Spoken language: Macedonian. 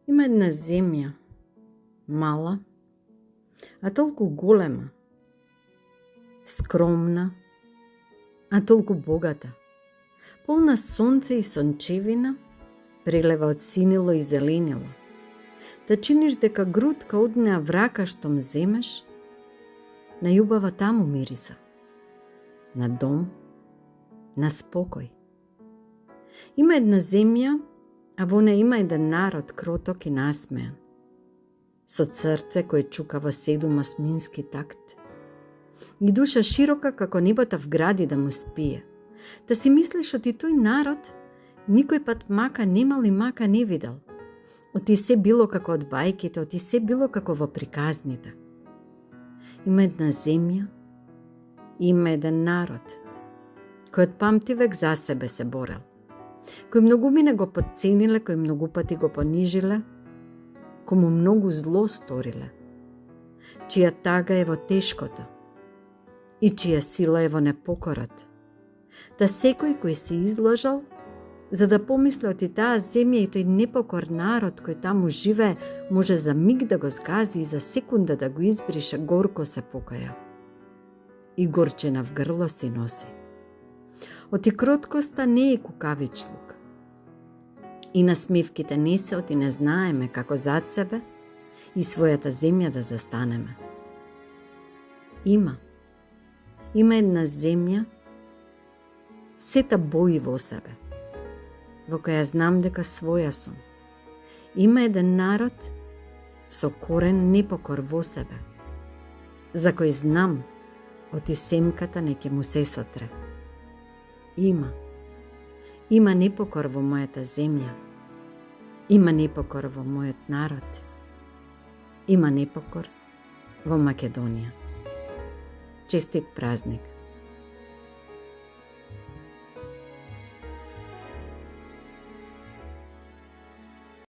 Има една земја, мала, а толку голема, скромна, а толку богата, полна сонце и сончевина, прелева од синило и зеленило. Да чиниш дека грудка од неа врака штом земеш, на љубава таму мириса, на дом, на спокој. Има една земја, а во неа има еден народ кроток и насмеан, со срце кое чука во 7 осмински такт, и душа широка како небото в гради да му спие. Да си мислиш оти тој народ никој пат мака немал и мака не видел. Оти се било како од бајките, оти се било како во приказните. Има една земја, има еден народ, кој од памти век за себе се борел, кој многумина го подцениле, кој многу пати го понижиле, кому многу зло сториле, чија тага е во тешкото и чија сила е во непокорот. Да секој кој се изложал, за да помисли оти таа земја и тој непокор народ кој таму живее, може за миг да го згази и за секунда да го избрише, горко се покаја. И горчина в грло си носи. Оти кроткоста не е кукавичлук. И насмевките не се оти не знаеме како зад себе и својата земја да застанеме. Има една земја, сета бои во себе, во која знам дека своја сум. Има еден народ со корен непокор во себе, за кој знам оти семката не ќе му се сотре. Има непокор во мојата земја, има непокор во мојот народ, има непокор во Македонија. Честит празник!